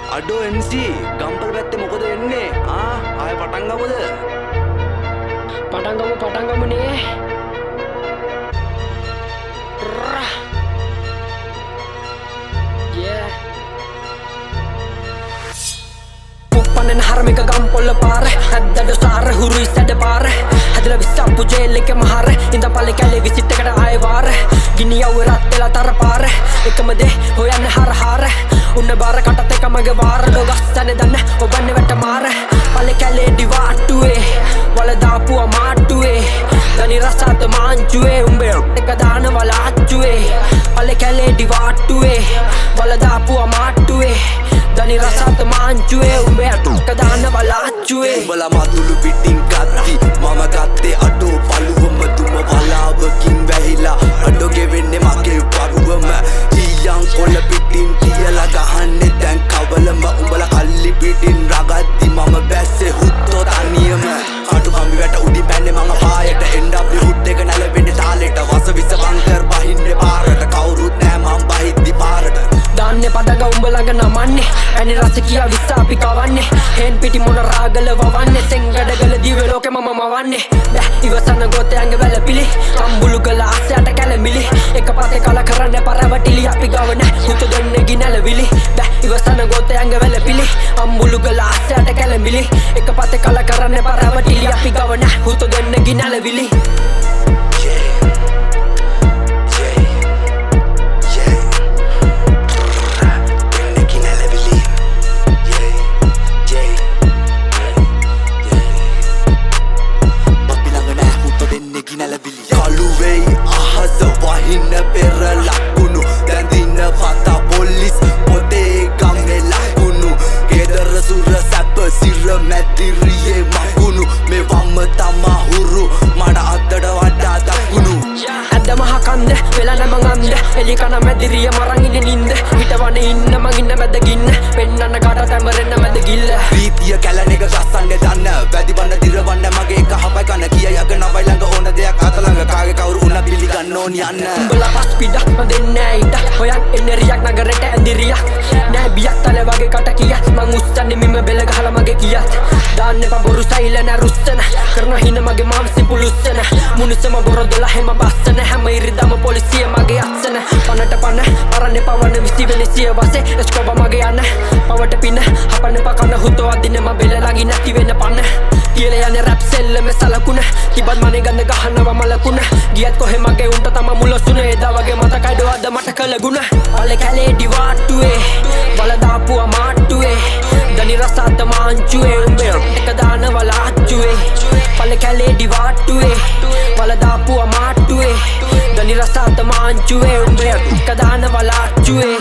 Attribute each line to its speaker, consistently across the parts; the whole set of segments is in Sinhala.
Speaker 1: අඩෝ MC ගම්පල පැත්තේ මොකද වෙන්නේ? ආයෙ පටන් ගමුද?
Speaker 2: පටන් ගමුනේ. පන්නන හරමික ගම්පොල්ල පාර හැද්දඩ සාර හුරුයි සැඩ පාර හැදලා විස්සප්පු ජේල් එකේ මහර ඉඳන් පල්ලේ කැලේ විසිට් එකට ආයෙ වාර ගිනි යව්වේ රත් වෙලා තර පාර එකම දේ හොයන්නේ හර උන්න බාර කටත් එක මගේ වාර ගස්සන්නේ දන්න ඔබන්නේ වැට මාර පල්ලේ කැලේ ඩිවාට්ටුවේ වල දාපුවා මාට්ටුවේ දනි රසාත මාංචුවේ උඹේ එක දාන වලාච්චුවේ පල්ලේ කැලේ ඩිවාට්ටුවේ වල දාපුවා මාට්ටුවේ දනි රසාත මාංචුවේ උඹේ එක දාන වලාච්චුවේ
Speaker 1: උඹලා මදුළු පිටින් ගත්ති මම ගත්තේ අඩෝ පළුවම තුම වලාවකින් වැහිලා අඩෝ ගෙවෙන්නේ මගේ වරුවම ජීයන් කොළ පිටින් තියලා ගහන්නේ දැන් කවලම උඹලා කල්ලි පිටින් රගත්ති මම බැස්සේ හුත්තෝ තනියම අඩු කම්බි වැට උඩින් පැන්නේ මම පායට එන්ඩබ්ලිව් හුඩ් එක නැලවෙන්නේ තාලෙට වස විස බංකර් බහින්නේ පාරට කවුරුත් නෑ මම බහිද්දි පාරට
Speaker 2: දාන්නේ පදග උඹ ළඟ නමන්නේ ඇනි රස කියා විස්ස අපි කවන්නේ හේන් පිටි මොන රාගල වවන්නේ සෙංගඩගල දිව ලෝකෙ මම මවන්නේ බෑ ඉවසන ගොතයන්ගේ වැලපිලි අම්බුලු ගල ආසයට කැලමිලි එක පතේ කල කරන්න පරවටිලි අපි ගවන හුත දෙන්නේ ගිනලවිලි බෑ ඉවසන ගොතයන්ගේ වැලපිලි අම්බුලු ගල ආසයට කැලමිලි එක පතේ කල කරන්න පරවටිලි අපි ගවන හුත දෙන්නේ ගිනලවිලි කළුවෙයි අහස වහින්න පෙර ලකුණු දැන්දින්න පතා පොලිස් පොතේ ගම්මේ ලකුණු ගෙදර සුර සැප සිර මැදිරියේ මකුණු මේ වම්ම තමා හුරු මට අද්දට වඩා දකුණු ඇද්ද මහකන්ද වෙලා නැම ගන්ද එලි කන මැදිරිය මරන් ඉන්නේ නින්ද හිටවන ඉන්න මගින්න මැදගින්න පෙන්නන්න කාට තැඹරෙන්න මැද ගිල්ල
Speaker 1: ප්‍රීතිය කැලණ එක ගස්සන්නේ දන්න වැදි බන්න දිරවන්න මගේ කහපයි කන කිය යග නවයි ළඟ ඕන දෙයක් අත ළඟ කාගේ කවුරු උන පිළිගන්න ඕනි යන්න
Speaker 2: උඹලා පස් පිට මන් දෙන්නේ ඉත හොයන් එන්නේ රියක් නගරට ඇඳිරියක් නෑ බියක් තල වගේ කට කිය මං උස්සන්නේ මිම බෙල ගහලා මගේ කියත් දාන්න එපා බොරු සයිලන රුස්සන කරන හින මගේ මාම්සි පුලුස්සන මුනිසම බොර 12ම බස්සන හැම ඉරිදම පොලිසිය මගේ අත්සන පනට පන පරන්නේ පවන විසිවෙන සිය වසේ එස්කොබ මගේ යන්න පවට පින හපන්න එපා කන හුතෝ අදින්න මම බෙල ළඟින් නැති වෙන පන කියලා යන්නේ රැප් සෙල්ලම සලකුණ තිබත් මනේ ගන්න ගහනවා මලකුණ ගියත් කොහෙ මගේ උන්ට තම මුලසුනේ එදා වගේ මතකයි දවද මට කළ ගුණ පල්ලේ කැලේ ඩිවාට්ටුවේ වල දාපුවා මාට්ටුවේ දනි රසාත මාංචුවේ උඹේ එක දාන වලාච්චුවේ පල්ලේ කැලේ ඩිවාට්ටුවේ වල දාපුවා මාට්ටුවේ දනි රසාත මාංචුවේ උඹේ එක දාන වලාච්චුවේ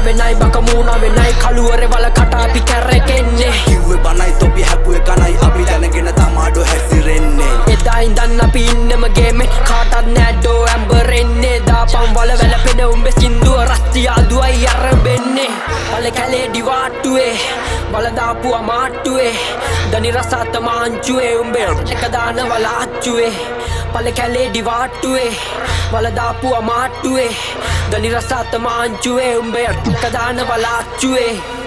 Speaker 2: වෙනයි බක මූණ වෙනයි කළුවරේ වල කට අපි කැරකෙන්නේ
Speaker 1: කිව්වේ බනයි තොපි හැපුවේ කනයි අපි දැනගෙන තමාඩෝ හැසිරෙන්නේ
Speaker 2: එදා ඉඳන් අපි ඉන්නම ගේමේ කාටත් නෑඩෝ ඇම්බරෙන්නේ දාපම් වල වැලපෙන උඹේ සින්දුව රස්තිය අදුවයි අරඹෙන්නේ පල්ලේ කැලේ ඩිවාට්ටුවේ වල දාපුවා මාට්ටුවේ දනි රසාත මාංචුවේ උඹේ එක දාන වලාච්චුවේ පල්ලේ කැලේ ඩිවාට්ටුවේ වල දාපුවා මාට්ටුවේ දනි රසාත මාංචුවේ උඹේ එක දාන වලාච්චුවේ